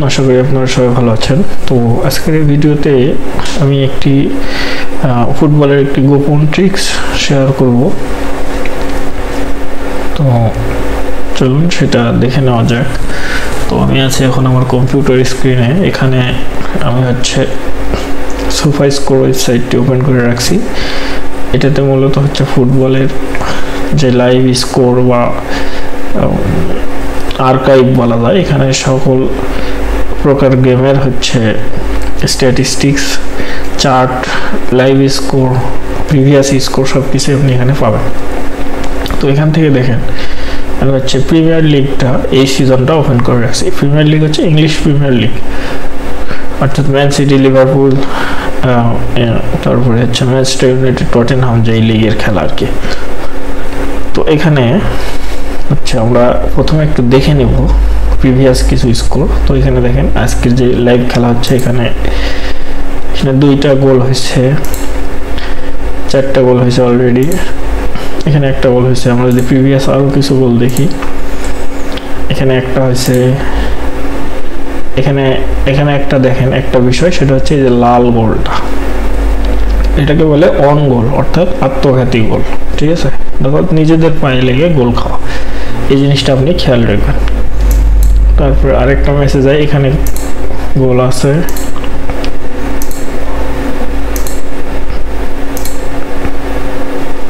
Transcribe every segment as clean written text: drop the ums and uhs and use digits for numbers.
আশা করি আপনারা সবাই ভালো আছেন। তো আজকের এই ভিডিওতে আমি একটি ফুটবলের একটি গোপন ট্রিক্স শেয়ার করব। তো চলুন সেটা দেখে নেওয়া যাক। তো আমি আছি এখন আমার কম্পিউটার স্ক্রিনে। এখানে আমি সোফাস্কোর ওয়েবসাইটটি ওপেন করে রাখছি। এটাতে মূলত ফুটবলের যে লাইভ স্কোর বা আর্কাইভ বলা যায়, এখানে সকল প্রকার গেমের statistics, chart, live score, previous score সব কিছু আপনি এখানে পাবেন। তো এখান থেকে দেখেন আমি প্রিমিয়ার লিগটা এই সিজনটা ওপেন করে রাখছি। Premier league English premier league, অর্থাৎ ম্যান সিটি, লিভারপুল, তারপরে ম্যানচেস্টার ইউনাইটেড, টটেনহাম, যে এই লিগের খেলা আর কি। তো এখানে আমরা প্রথমে একটু দেখে নেব প্রিভিয়াস কিছু স্কোর। তো এখানে দেখেন আজকের যে লাইভ খেলা হচ্ছে, এখানে দুইটা গোল হয়েছে, চারটা গোল হয়েছে অলরেডি, এখানে একটা গোল হয়েছে। আমরা যদি প্রিভিয়াস আরও কিছু গোল দেখি, এখানে একটা হয়েছে, এখানে একটা দেখেন একটা বিষয়, সেটা হচ্ছে এই যে লাল গোলটা, এটাকে বলে অন গোল, অর্থাৎ আত্মঘাতী গোল। ঠিক আছে, দেখো নিজেদের পায়ে লেগে গোল খাওয়া, এই জিনিসটা আপনি খেয়াল রাখবেন। তারপরে আরেকটা ম্যাচে যায়, এখানে গোল আছে,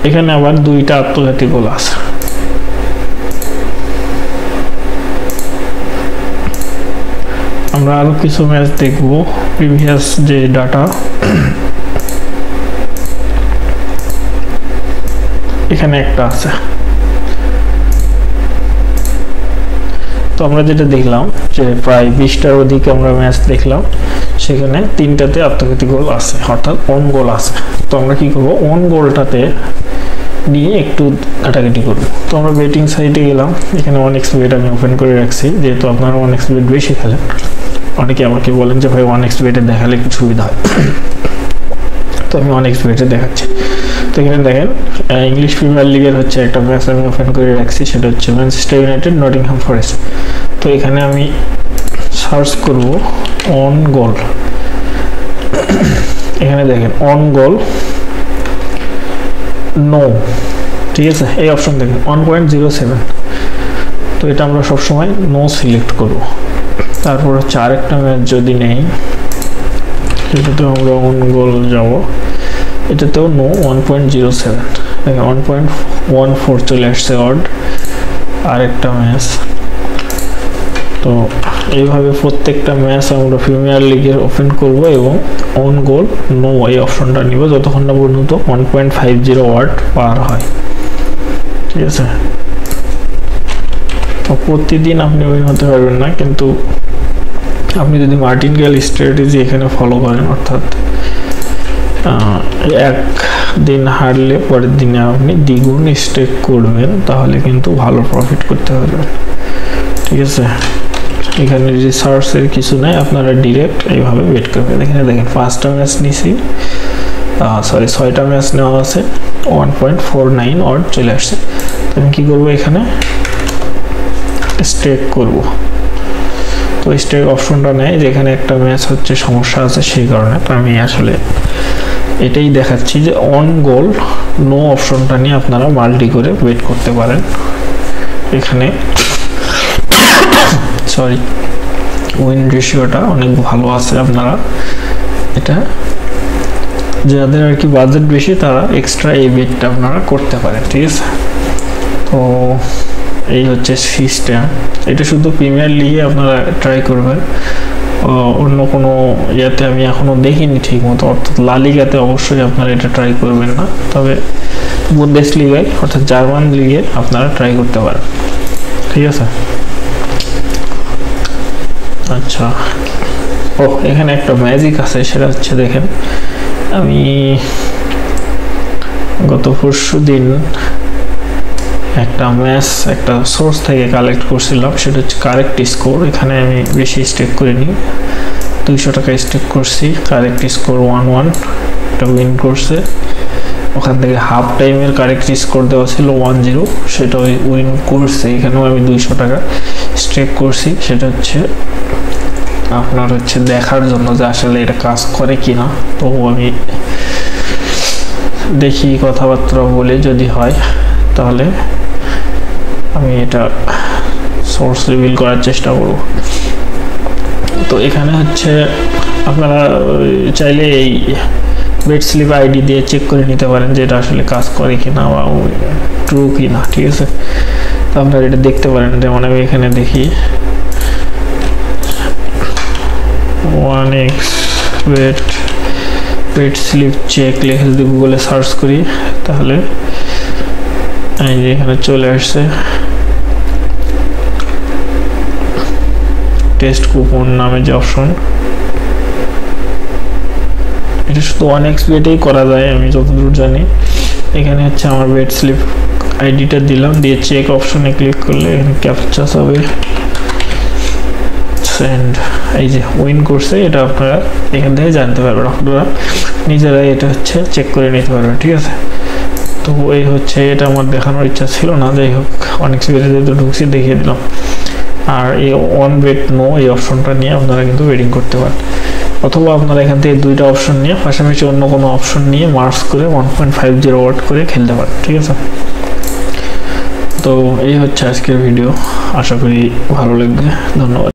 এখানে আবার দুইটা আত্মঘাতী গোল আছে। আমরা আরো কিছু ম্যাচ দেখব প্রিভিয়াস যে ডাটা। এখানে একটা আছে। তো আমরা যেটা দেখলাম যে প্রায় 20টার অধিক আমরা ম্যাচ দেখলাম, সেখানে 3টাতে আত্মঘাতী গোল আছে, অর্থাৎ অন গোল আছে। তো আমরা কি করব, অন গোলটাতে নিয়ে একটু কাটাকাটি করব। তো আমরা বেটিং সাইটে গেলাম, এখানে OneXBet আমি ওপেন করে রাখছি, যেহেতু আপনারা OneXBet বেশি খেলেন। অনেকে আমাকে বলেন যে ভাই OneXBet-এ দেখালে একটু সুবিধা হয়, তো আমি OneXBet-এ দেখাচ্ছি। তো এখানে দেখেন ইংলিশ প্রিমিয়ার লিগের একটা ম্যাচ আমি ওপেন করে রাখছি, সেটা ম্যানচেস্টার ইউনাইটেড, নটিংহাম ফরেস্ট। তো এখানে আমি সার্চ করব অন গোল। এখানে দেখেন অন গোল নো, ঠিক আছে, এই অপশন দেখেন 1.07। তো এটা আমরা সবসময় নো সিলেক্ট করব। তারপর আরেকটা ম্যাচ যদি নেই, সেটাতে আমরা অন গোল যাব, এটাতেও নো 1.07, 1.14 চলে আসছে অড। আরেকটা ম্যাচ। তো এইভাবে প্রত্যেকটা ম্যাচ আমরা প্রিমিয়ার লিগের ওপেন করব এবং অন গোল নো এই অপশনটা নিব যতক্ষণ না পর্যন্ত 1.50 ওয়াট পার হয়। ঠিক আছে, তো প্রতিদিন আপনি উইন হতে পারবেন না, কিন্তু আপনি যদি মার্টিনগেল স্ট্র্যাটেজি এখানে ফলো করেন, অর্থাৎ একদিন হারলে পরের দিনে আপনি দ্বিগুণ স্টেক করবেন, তাহলে কিন্তু ভালো প্রফিট করতে পারবেন। ঠিক আছে, এখানে রিসার্চের কিছু নাই, আপনারা ডিরেক্ট এইভাবে বেট করবেন। এখানে দেখেন 5টা ম্যাচ নিছি, 6টা ম্যাচ নেওয়া আছে, 1.49 অড চলে আসছে। তো আমি কী করবো, এখানে স্টেক করব। তো স্টেক অপশনটা নেয়, যেখানে একটা ম্যাচ সমস্যা আছে সেই কারণে। তো আমি আসলে এটাই দেখাচ্ছি যে অন গোল নো অপশনটা নিয়ে আপনারা মাল্টি করে বেট করতে পারেন। এখানে উইন রেশিওটা অনেক ভালো আছে। আপনারা এটা যাদের আর কি বাজেট বেশি, তারা এক্সট্রা এই বেটটা আপনারা করতে পারেন। ঠিক আছে, তো এই সিস্টেম। এটা শুধু প্রিমিয়ার লিগে আপনারা ট্রাই করবেন, অন্য কোনো ইয়াতে আমি এখনো দেখিনি ঠিক মতো, অর্থাৎ লা লিগাতে অবশ্যই আপনারা এটা ট্রাই করবেন না, তবে বুন্দেসলিগায় অর্থাৎ জার্মান লিগে আপনারা ট্রাই করতে পারেন। ঠিক আছে, আচ্ছা, এখানে একটা ম্যাজিক আছে, সেটা দেখেন আমি গত পরশুদিন একটা ম্যাচ একটা সোর্স থেকে কালেক্ট করছিলাম, সেটা কারেক্ট স্কোর। এখানে আমি বেশি স্টেক করিনি, 200 টাকা স্টেক করছি। কারেক্ট স্কোর 1-1, এটা উইন করছে। ওখান থেকে হাফ টাইমের কারেক্ট স্কোর দেওয়া ছিল 1-0, সেটা উইন করছে। এখানেও আমি 200 টাকা স্টেক করছি, সেটা আপনার হচ্ছে দেখার জন্য যে আসলে এটা কাজ করে কিনা। তো আমি দেখি কথাবার্তা বলে যদি হয় তাহলে আমি এটা সোর্স রিভিল করার চেষ্টা করব। তো এখানে হচ্ছে আপনারা চাইলে এই বেড স্লিপ আইডি দিয়ে চেক করে নিতে পারেন যে এটা আসলে কাজ করে কিনা বা ট্রু কিনা, ঠিক আছে। তো আপনারা এটা দেখতে পারেন, যেমন আমি এখানে দেখি 1x বেড স্লিপ চেক লিখে যদি গুগলে সার্চ করি তাহলে এই যে এখানে চলে আসছে টেস্ট কুপন নামে যে অপশন, এটা শুধু 1x বেডেই করা যায় আমি যতদূর জানি। এখানে হচ্ছে আমার বেড স্লিপ আইডিটা দিলাম, দিয়ে চেক অপশনে ক্লিক করলে এখানে ক্যাপচা হবে সেন্ড, এই যে উইন করছে, এটা আপনারা এখান থেকে জানতে পারবেন, আপনারা নিজেরাই এটা হচ্ছে চেক করে নিতে পারবেন, ঠিক আছে। তো এই হচ্ছে, এটা আমার দেখানোর ইচ্ছা ছিল না, যাই হোক 1x বেডে যেহেতু ঢুকছি দেখিয়ে দিলাম। আর এই অন বেড নো এই অপশনটা নিয়ে আপনারা কিন্তু ওয়েডিং করতে পারেন, অথবা আপনারা এখান থেকে দুইটা অপশন নিয়ে পাশাপাশি অন্য কোনো অপশন নিয়ে মার্জ করে 1.50 ওয়াট করে খেলতে পারেন, ঠিক আছে। তো এই হচ্ছে আজকের ভিডিও, আশা করি ভালো লাগবে, ধন্যবাদ।